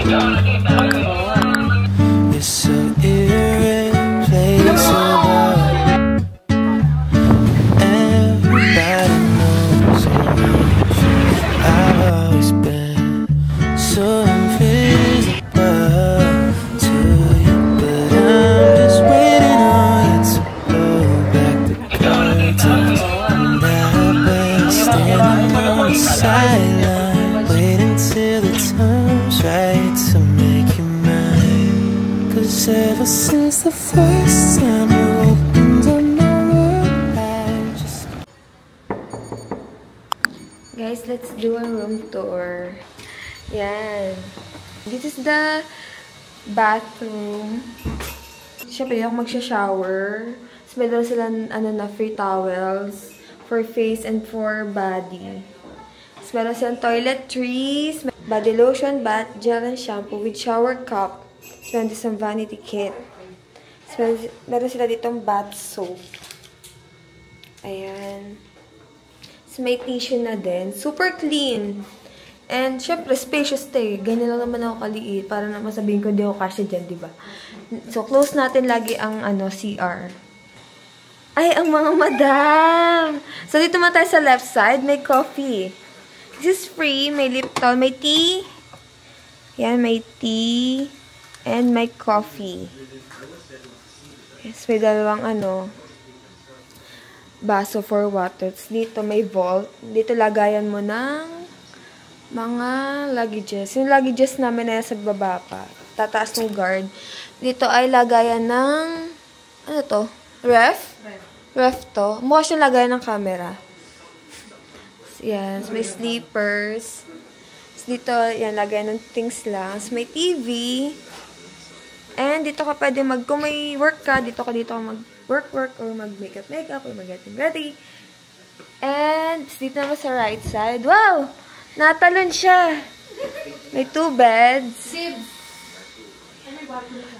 You're so irreplaceable. Everybody knows I've always been so invisible to you, but I'm just waiting on you to blow back the curtains. And I've been standing on the sideline, waiting till the time's right to make you mine. 'Cause ever since the first time you opened up my world, I just... Guys, let's do a room tour. Yan. This is the bathroom. Siyempre, ako magsha-shower. So, may dala sila na free towels for face and for body. So, meron silang toiletries, body lotion, bath gel, and shampoo with shower cup. So, meron din some vanity kit. So, meron sila ditong bath soap. Ayan. So, may tissue na din. Super clean. And, syempre, spacious to. Ganyan lang naman ako kaliit. Para naman sabihin ko, hindi ako kasya dyan, diba? So, close natin lagi ang, CR. Ay, ang mga madam! So, dito naman tayo sa left side. May coffee. This is free. May Lipton. May tea. Yan, may tea. And may coffee. Yes, may dalawang, baso for water. Dito may vault. Dito lagayan mo ng mga luggages. Yung luggages namin na sa baba pa. Tataas ng guard. Dito ay lagayan ng, ano to? Ref? Ref to. Mukha siyang lagayan ng camera. Yan. May sleepers. Dito, yan, lagayan ng things lang. May TV. And dito ka pwede kung may work ka, dito ka mag-work or mag-makeup or mag-getting ready. And dito naman sa right side. Wow! Natalon siya. May 2 beds.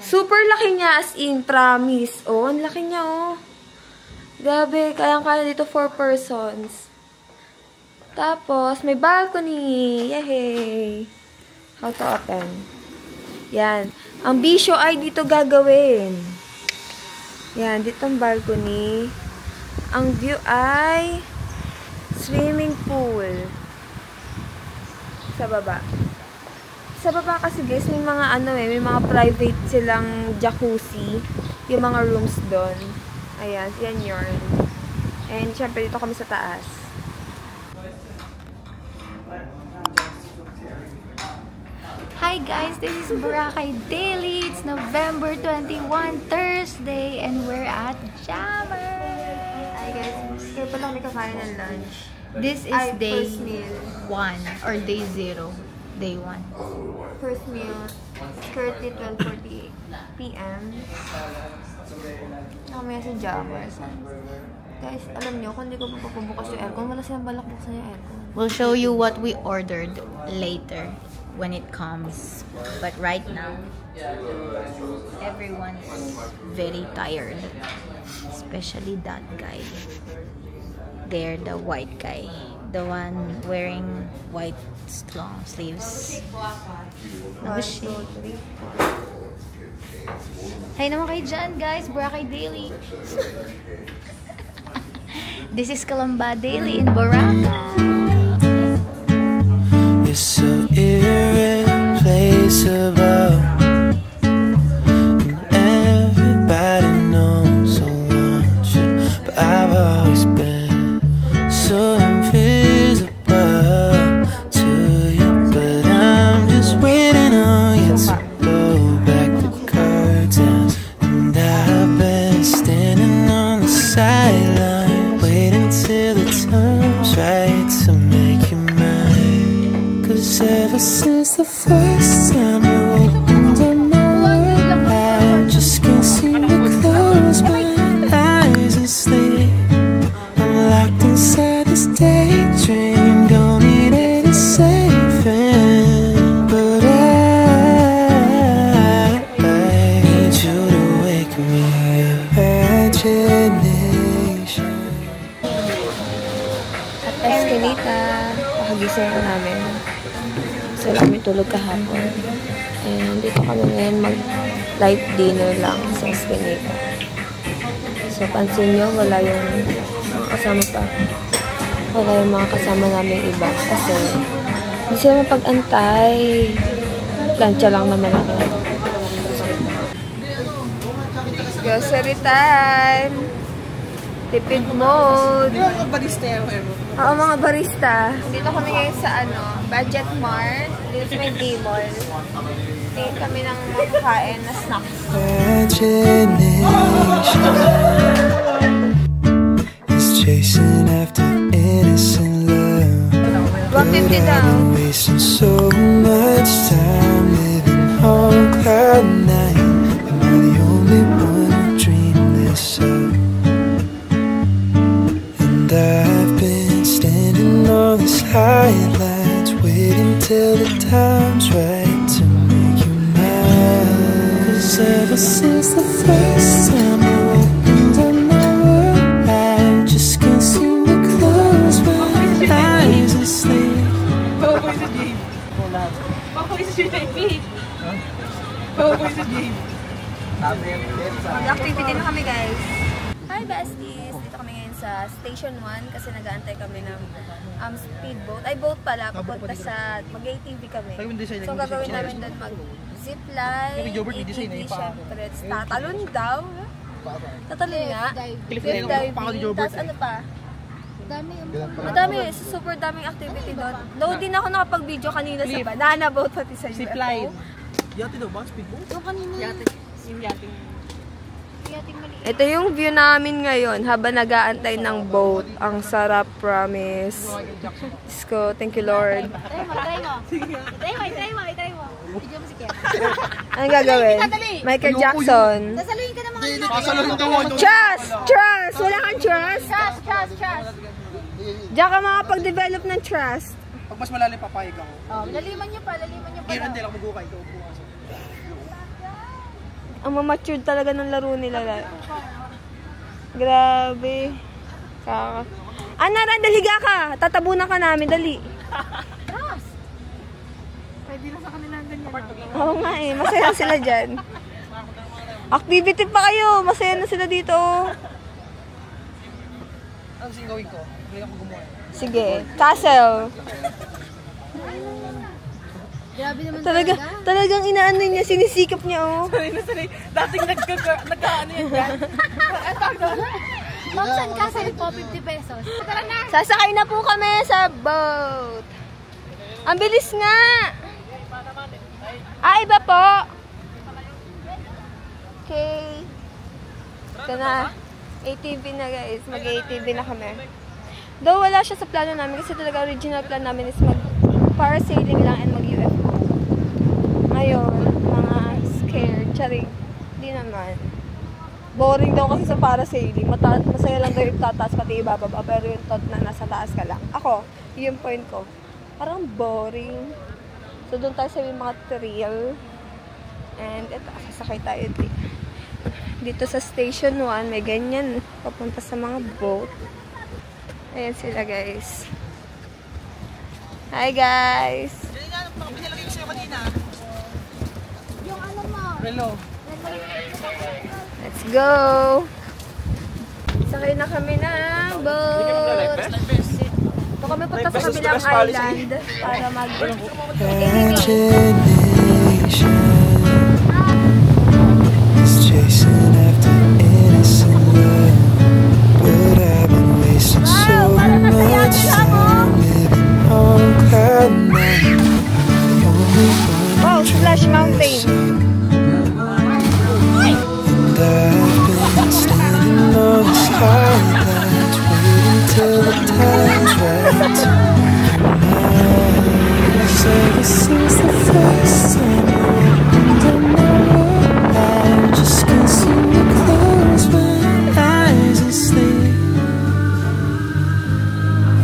Super laki niya, as in, promise. Oh, ang laki niya, oh. Grabe, kayang-kaya dito 4 persons. Tapos, may balcony. Yay! How to open. Yan. Ang bisyo ay dito gagawin. Yan, dito ang balcony. Ang view ay swimming pool. Sa baba. Sa baba kasi guys, may mga may mga private silang jacuzzi. Yung mga rooms doon. Ayan, yan yun. And syempre dito kami sa taas. Hi guys, this is Boracay Daily. It's November 21, Thursday, and we're at Jammer. Hi guys, kaya pala kami kakain ng lunch. This is day 1 or day 0. Day 1. First meal, currently 12:48 PM. Kamaya sa Jammer. Guys, alam nyo, kung hindi ko papabukas yung aircon, wala silang balak buksan yung aircon. We'll show you what we ordered later when it comes. But right now, everyone is very tired. Especially that guy. There, the white guy. The one wearing white long sleeves. Hi naman kayo dyan, guys. Boracay Daily. This is Calamba Daily in Boracay. You're so irreplaceable. And everybody knows I want you, but I've always been so invisible to you. But I'm just waiting on you to blow back the curtains. And I've been standing on the sideline, waiting till the time's right to make you mine. 'Cause ever since the first time you opened up my world, I just can't seem to close my eyes and sleep. I'm locked inside this daydream, don't need any saving. But I need you to wake me up. Imagination. At Escalita, pakagising namin. So, kami natulog kahapon. And dito kami ngayon mag-light dinner lang sa Espinita. So, pansin nyo, wala yung kasama pa. Wala yung mga kasama namin iba. Kasi, hindi sila mapag-antay. Plancha lang naman ako. Grocery time! Tipid mode! Mga barista yan, Oo, mga barista. Dito kami ngayon sa Budget Mart. Dito sa may D-Mall. Tingin kami ng makakain na snacks. Is chasing after innocent love. 150 daw. Wasting so much time living on cloud nine. Am I the only one who dreamed this up? And I've been standing on these highlights, waiting till the time's right to make you mine. 'Cause ever since the first time I opened up my world, I just can't seem to close my eyes and sleep. Baboy sa Jade. Baboy sa Jade. Baboy sa Jade. Mag-activity na kami, guys. Hi, besties! Dito kami ngayon sa Station 1 kasi nag-aantay kami ng speedboat. Ay, boat pala. Papunta sa mag-ATV kami. So, ang gagawin namin doon mag-zipline, ATV, syempre. Tatalon daw. Tatalon nga. Cliff diving. Tapos ano pa? Madami. Super daming activity doon. Though din ako nakapag-video kanina sa banana boat pati sa UFO. Zipline. Yate daw ba? Speedboat? Yung kanina. Yung yating. Ito yung view namin ngayon habang nag-aantay ng boat. Ang sarap, promise. Diyos ko, thank you, Lord. Try mo. Video mo si Ken. Anong gagawin? Michael Jackson. Sasaluhin ka ng mga Kasaluhin daw ako. Trust! Trust! Wala kang trust? Trust. Diyan ka makapag-develop ng trust. Pag mas malalim, papayag ako. Laliman nyo pa. Giran din ako mag-ukay. Ang mamatured talaga ng laro nila. Grabe. Nara, daliga ka. Tatabunan ka namin, dali. Trust. Pwede na sa kanila ang ganyan. Oo nga eh, masaya sila dyan. Activity pa kayo, masaya na sila dito. Ano sing gawin ko? Hindi ako gumawa. Sige, castle. Grabe naman Talagang inaano niya, sinisikap niya oh. Sanay. Dating nagkaano yan dyan. Thompson Castle po, 50 pesos. Tara na! Sasakay na po kami sa boat. Ang bilis nga. Iba po. Okay. Ito na. ATV na guys. Mag-ATV na kami. Though wala siya sa plano namin kasi talaga original plan namin is mag-parasailing lang and mag-UFO. Ngayon, mga scared. Charing. Hindi naman. Boring daw kasi sa parasailing. Masaya lang daw yung tataas pati ibababa. Pero yung thought na nasa taas ka lang. Ako, yung point ko. Parang boring. So, doon tayo sa mga thrill. And ito, sasakay tayo dito sa Station 1. May ganyan. Papunta sa mga boat. Ayan sila guys. Hi guys! Pinalagay ko sa'yo kanina. Yung ano mo. Relo. Let's go! Sakay na kami ng boat. Ito kami punta sa kabilang island para Imagination is chasing after innocent love, but I've been wasting so much time living on cloud nine. The only one Wow, Splash Mountain! and I've been standing on the skylines, waiting till the time's right to make you mine. Ever since the first time I opened up my world, I just can't seem to close my eyes and sleep.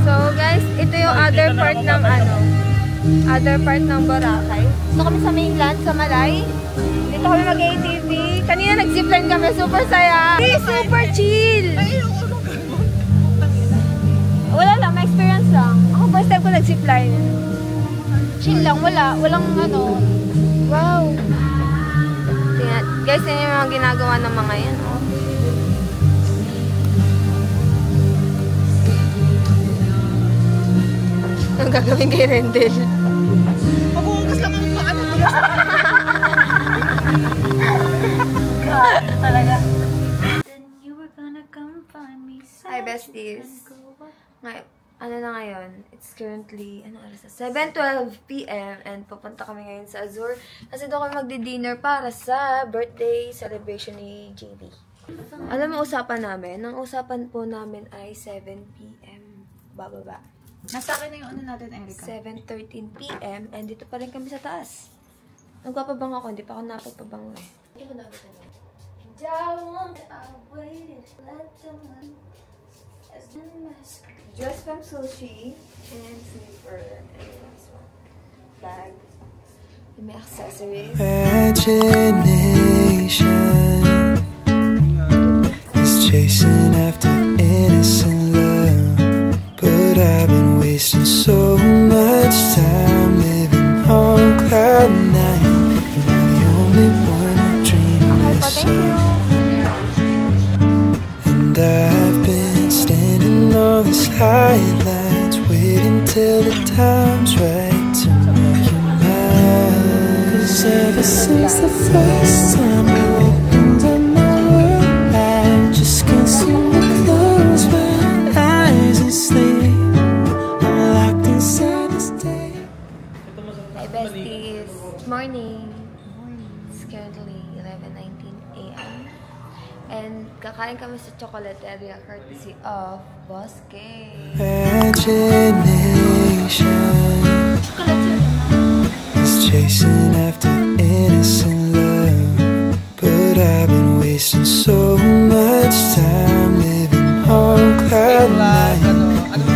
So guys, ito yung other part ng Boracay. So kami sa mainland, sa Malay. Dito kami mag-ATV. Kanina nag-zipline kami, super saya. Hey, super chill! Wala lang, may experience lang. Ako first time ko nag-zipline. Chill lang, walang ano. Wow! Tingnan. Guys, yun yung mga ginagawa ng mga yan, oh. Ang gagawin kay Rendel. Mag-uugas lang ang paano. Talaga. Hi, besties. Ngayon, ano na ngayon? It's currently, ano oras na? 7:12 p.m. and pupunta kami ngayon sa Azure kasi doon kami magdi-dinner para sa birthday celebration ni JB. Alam mo, usapan namin? Ang usapan po namin ay 7 p.m. bababa. Nasa akin na yung ano natin, Erica. 7:13 p.m. and dito pa rin kami sa taas. Nagpapabang ako, hindi pa ako napapabang eh. Dress from sushi and slipper and this one. Bag. May accessories. Imagination is chasing after innocent love, but I've been wasting so much time living on cloud nine. You're the only one I dream Thank you. and I've been standing on these highlights, waiting till the time's right to make you mine. 'Cause ever since the first time you opened up my world, I just can't seem to close my eyes and sleep. I'm locked inside this day. Hi, besties. Morning. It's currently 11:19 a.m. And kakain kami sa Chocolateria courtesy of Boss K. Imagination is chasing after innocent love, but I've been wasting so much time living on cloud nine.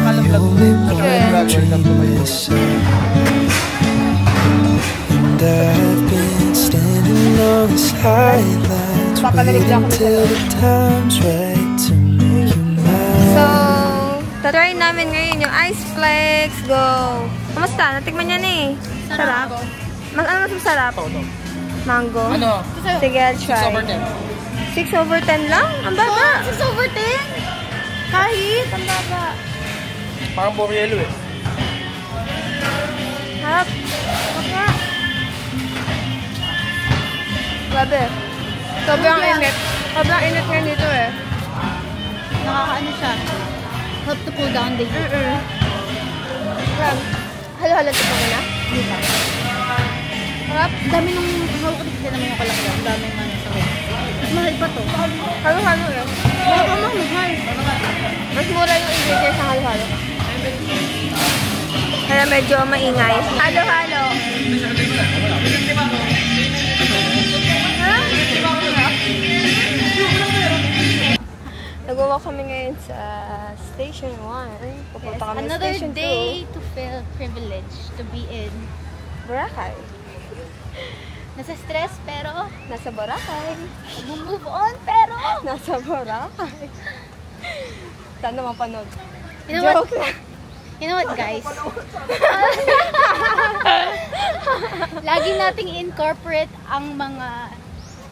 The only one I dream is of. And I've been standing on these highlights, waiting till the time's right to make you So, mine. tatry namin ngayon yung Ice Flex. Go! Kamusta? Natikman niya na eh. Sarap. Ano mas masarap? Mango? Ano? Sige, I'll try. 6/10 lang? Ang baba. 6/10? Kahit, ang baba. Parang puro yelo eh. Harap. Baka. Grabe. Sobrang init. Sobrang init ngayon dito eh. Nakakaano siya. Help to cool down the heat. Grabe. Halo-halo ito mo na? Dito. Harap. Ang dami nung hawak ko din naman yung kalakyan. Ang dami nga nasa rin. Mas mahal pa to. Halo-halo eh. Baka mahal. Mas mura yung ingredients ng halo-halo. Kaya medyo maingay. Halo-halo. Nag-walk kami ngayon sa Station 1. Pupunta kami sa Another Station 2. day to feel privileged to be in. Boracay. Nasa stress pero Nasa Boracay. move on pero Nasa Boracay. Sana mapanood. You know Joke what? lang. You know what, guys? Lagi nating incorporate ang mga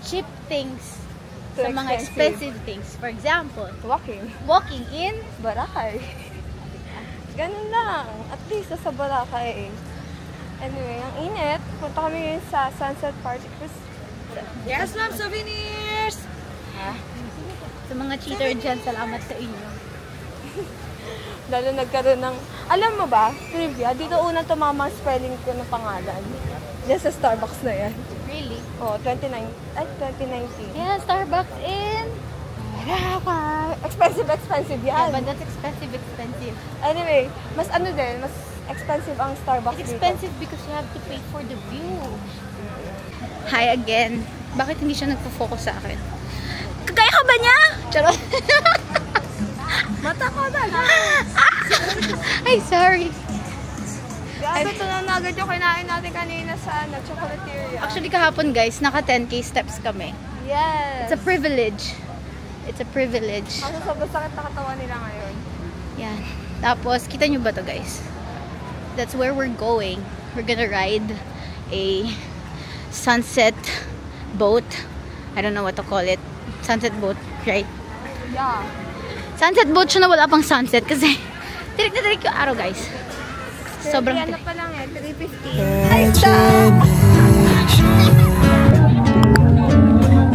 cheap things To sa mga expensive things. For example, Walking. walking in. Boracay. Ganun lang. At least nasa Boracay. Anyway, ang init. Punta kami ngayon sa Sunset Party Cruise. Yes, ma'am, souvenirs! Sa mga cheater dyan, salamat sa inyo. Lalo nagkaroon ng... Alam mo ba, trivia, dito unang tumama ang spelling ko ng pangalan. Diyan sa Starbucks na yan. Really? Oh, 2019. Yeah, Starbucks in. Boracay. Expensive Yeah, yan. but that's expensive. Anyway, mas ano din, mas expensive ang Starbucks It's dito. expensive because you have to pay for the view. Hi again. Bakit hindi siya nagpo-focus sa akin? Kagaya ka ba niya? Charot. Mata ko talaga. Ay, sorry. Grabe, ito na agad yung kinain natin kanina sa Chocolateria. Actually, kahapon guys, naka 10k steps kami. Yes. It's a privilege. It's a privilege. Kaso sobrang sakit na katawan nila ngayon. Yan. Tapos, kita nyo ba to guys? That's where we're going. we're gonna ride a sunset boat. I don't know what to call it. Sunset boat, right? Yeah. Sunset boat siya na wala pang sunset kasi tirik na tirik yung araw, guys. Sobrang Ano tirik. pa lang eh, 3:15. Imagination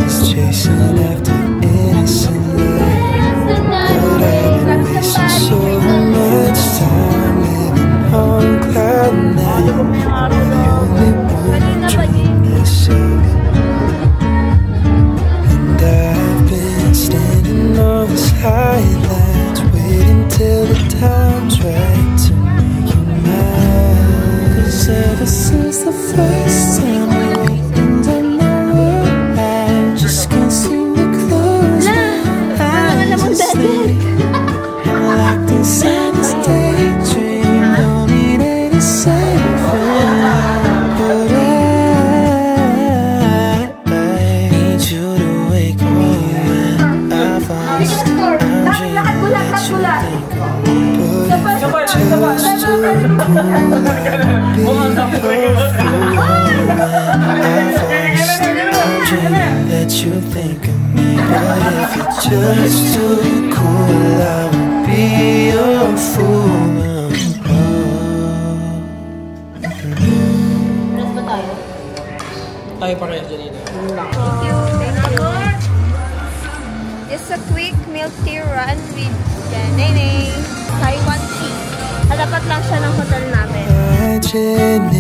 is chasing after innocent love, but I've been wasting so much time living on cloud nine. The only one dreaming of. And I've been standing on this highlands, waiting till the time's right to make you mine. 'Cause ever since the first time we opened up my world, I just can't seem to close my eyes and sleep. I'm locked inside this daydream, don't need any savior, but I need you to wake me when I fall asleep. I'm dreaming that you think of me, but if it just too cool, I'll be your fool. When I fall asleep, I'm dreaming that you think of me, but if it's just too cool, I will be your fool. Tayo pa rin dyan. Thank you. Just a quick milk tea run with Nene. Taiwan tea. Dapat lang siya ng hotel namin. Imagination